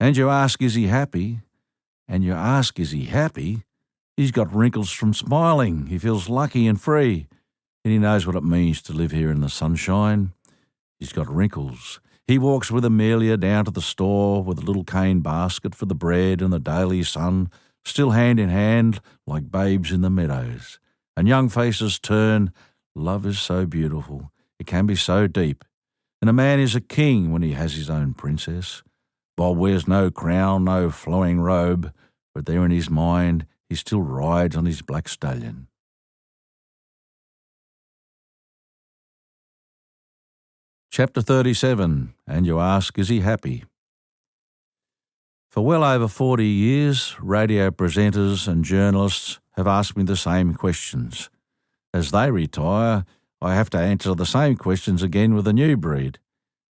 And you ask, is he happy? And you ask, is he happy? He's got wrinkles from smiling. He feels lucky and free. And he knows what it means to live here in the sunshine. He's got wrinkles. He walks with Amelia down to the store with a little cane basket for the bread and the daily sun, still hand in hand like babes in the meadows. And young faces turn. Love is so beautiful. It can be so deep. And a man is a king when he has his own princess. Bob wears no crown, no flowing robe, but there in his mind he still rides on his black stallion. Chapter 37, and you ask, is he happy? For well over 40 years, radio presenters and journalists have asked me the same questions. As they retire, I have to answer the same questions again with a new breed.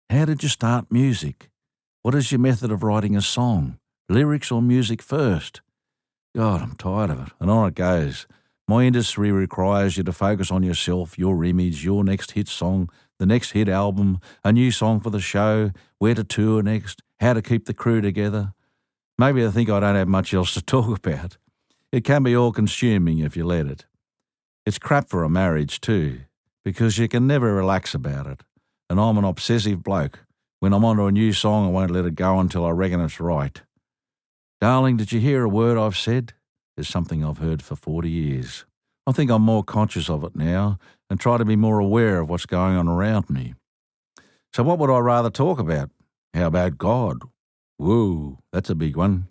How did you start music? What is your method of writing a song? Lyrics or music first? God, I'm tired of it, and on it goes. My industry requires you to focus on yourself, your image, your next hit song, the next hit album, a new song for the show, where to tour next, how to keep the crew together. Maybe they think I don't have much else to talk about. It can be all-consuming if you let it. It's crap for a marriage too, because you can never relax about it. And I'm an obsessive bloke. When I'm onto a new song, I won't let it go until I reckon it's right. Darling, did you hear a word I've said? It's something I've heard for 40 years. I think I'm more conscious of it now and try to be more aware of what's going on around me. So what would I rather talk about? How about God? Whoa, that's a big one.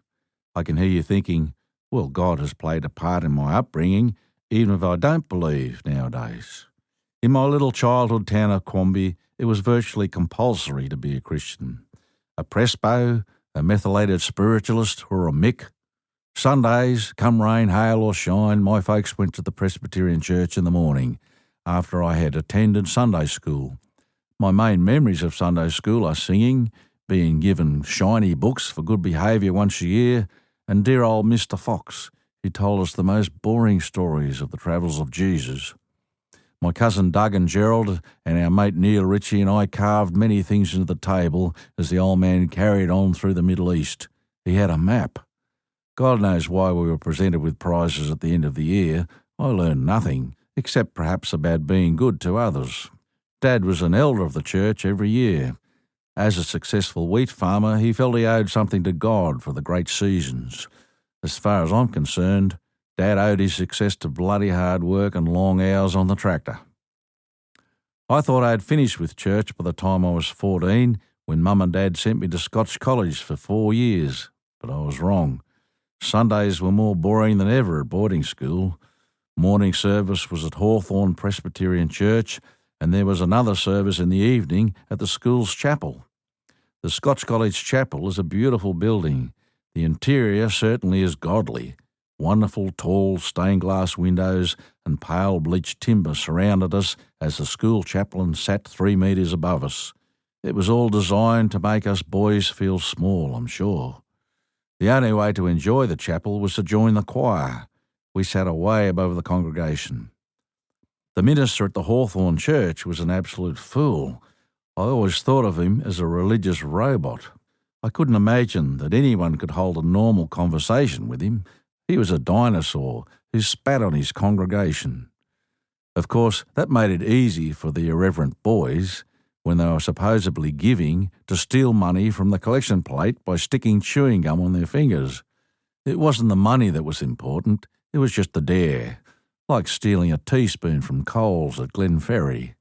I can hear you thinking, well, God has played a part in my upbringing, even if I don't believe nowadays. In my little childhood town of Quamby, it was virtually compulsory to be a Christian. A presbo, a methylated spiritualist, or a Mick. Sundays, come rain, hail or shine, my folks went to the Presbyterian church in the morning after I had attended Sunday school. My main memories of Sunday school are singing, being given shiny books for good behaviour once a year, and dear old Mr. Fox, who told us the most boring stories of the travels of Jesus. My cousin Doug and Gerald and our mate Neil Ritchie and I carved many things into the table as the old man carried on through the Middle East. He had a map. God knows why we were presented with prizes at the end of the year. I learned nothing, except perhaps about being good to others. Dad was an elder of the church every year. As a successful wheat farmer, he felt he owed something to God for the great seasons. As far as I'm concerned, Dad owed his success to bloody hard work and long hours on the tractor. I thought I'd finished with church by the time I was 14, when Mum and Dad sent me to Scotch College for 4 years, but I was wrong. Sundays were more boring than ever at boarding school. Morning service was at Hawthorne Presbyterian Church, and there was another service in the evening at the school's chapel. The Scotch College Chapel is a beautiful building. The interior certainly is godly. Wonderful tall stained glass windows and pale bleached timber surrounded us as the school chaplain sat 3 metres above us. It was all designed to make us boys feel small, I'm sure. The only way to enjoy the chapel was to join the choir. We sat away above the congregation. The minister at the Hawthorne Church was an absolute fool. I always thought of him as a religious robot. I couldn't imagine that anyone could hold a normal conversation with him. He was a dinosaur who spat on his congregation. Of course, that made it easy for the irreverent boys, when they were supposedly giving, to steal money from the collection plate by sticking chewing gum on their fingers. It wasn't the money that was important, it was just the dare, like stealing a teaspoon from Coles at Glenferrie.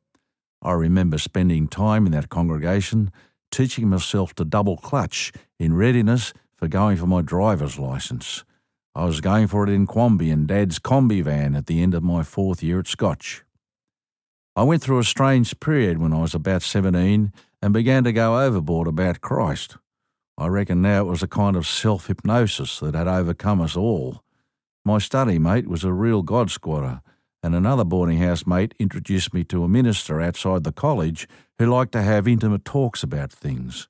I remember spending time in that congregation, teaching myself to double clutch in readiness for going for my driver's licence. I was going for it in Quamby in Dad's combi van at the end of my 4th year at Scotch. I went through a strange period when I was about 17 and began to go overboard about Christ. I reckon now it was a kind of self-hypnosis that had overcome us all. My study mate was a real God squatter, and another boarding house mate introduced me to a minister outside the college who liked to have intimate talks about things.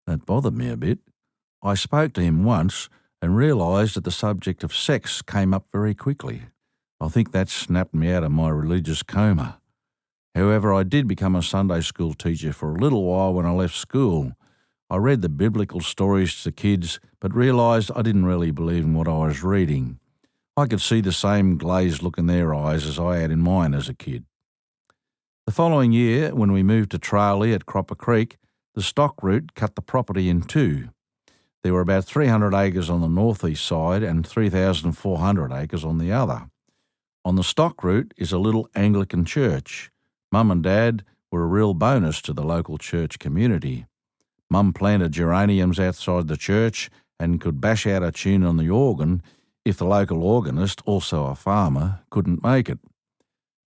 That bothered me a bit. I spoke to him once and realised that the subject of sex came up very quickly. I think that snapped me out of my religious coma. However, I did become a Sunday school teacher for a little while when I left school. I read the biblical stories to kids, but realised I didn't really believe in what I was reading. I could see the same glazed look in their eyes as I had in mine as a kid. The following year, when we moved to Tralee at Cropper Creek, the stock route cut the property in two. There were about 300 acres on the northeast side and 3,400 acres on the other. On the stock route is a little Anglican church. Mum and Dad were a real bonus to the local church community. Mum planted geraniums outside the church and could bash out a tune on the organ if the local organist, also a farmer, couldn't make it.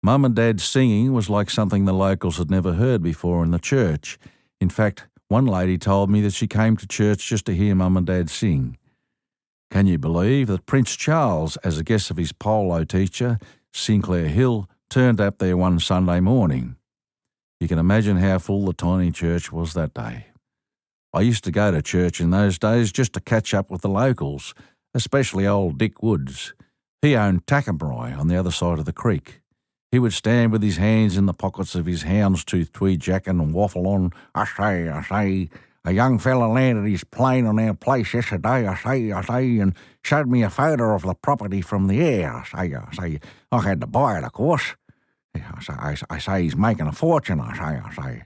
Mum and Dad's singing was like something the locals had never heard before in the church. In fact, one lady told me that she came to church just to hear Mum and Dad sing. Can you believe that Prince Charles, as a guest of his polo teacher, Sinclair Hill, turned up there one Sunday morning? You can imagine how full the tiny church was that day. I used to go to church in those days just to catch up with the locals, especially old Dick Woods. He owned Tackamry on the other side of the creek. He would stand with his hands in the pockets of his houndstooth tweed jacket and waffle on, I say, a young fella landed his plane on our place yesterday, I say, and showed me a photo of the property from the air, I say, I had to buy it, of course. I say he's making a fortune, I say.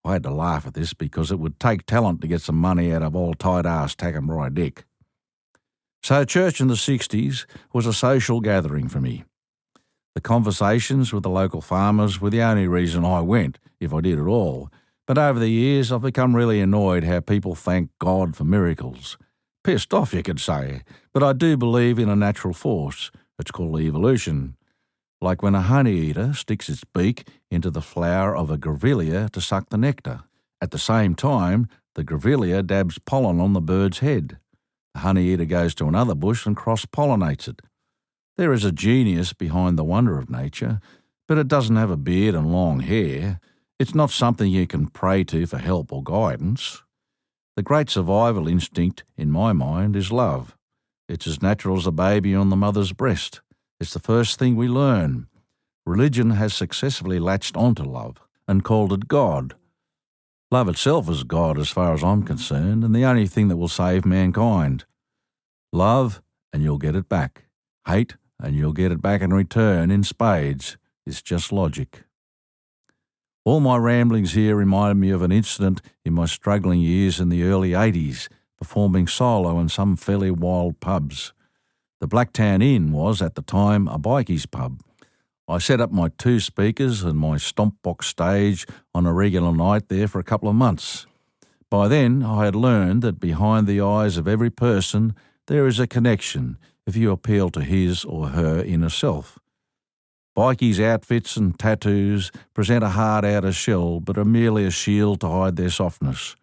I had to laugh at this because it would take talent to get some money out of old tight-ass Tackamry Dick. So church in the 60s was a social gathering for me. The conversations with the local farmers were the only reason I went, if I did at all. But over the years, I've become really annoyed how people thank God for miracles. Pissed off, you could say. But I do believe in a natural force. It's called evolution. Like when a honeyeater sticks its beak into the flower of a grevillea to suck the nectar. At the same time, the grevillea dabs pollen on the bird's head. The honeyeater goes to another bush and cross-pollinates it. There is a genius behind the wonder of nature, but it doesn't have a beard and long hair. It's not something you can pray to for help or guidance. The great survival instinct, in my mind, is love. It's as natural as a baby on the mother's breast. It's the first thing we learn. Religion has successfully latched onto love and called it God. Love itself is God as far as I'm concerned, and the only thing that will save mankind. Love, and you'll get it back. Hate, and you'll get it back in return in spades. It's just logic. All my ramblings here reminded me of an incident in my struggling years in the early 80s, performing solo in some fairly wild pubs. The Blacktown Inn was, at the time, a bikies pub. I set up my 2 speakers and my stomp box stage on a regular night there for a couple of months. By then, I had learned that behind the eyes of every person there is a connection if you appeal to his or her inner self. Bikies' outfits and tattoos present a hard outer shell but are merely a shield to hide their softness.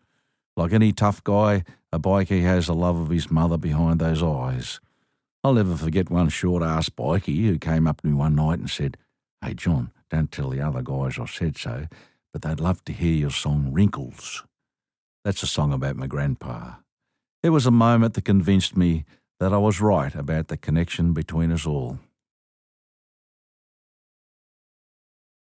Like any tough guy, a bikie has the love of his mother behind those eyes. I'll never forget one short-ass bikie who came up to me one night and said, "Hey John, don't tell the other guys I said so, but they'd love to hear your song Wrinkles." That's a song about my grandpa. It was a moment that convinced me that I was right about the connection between us all.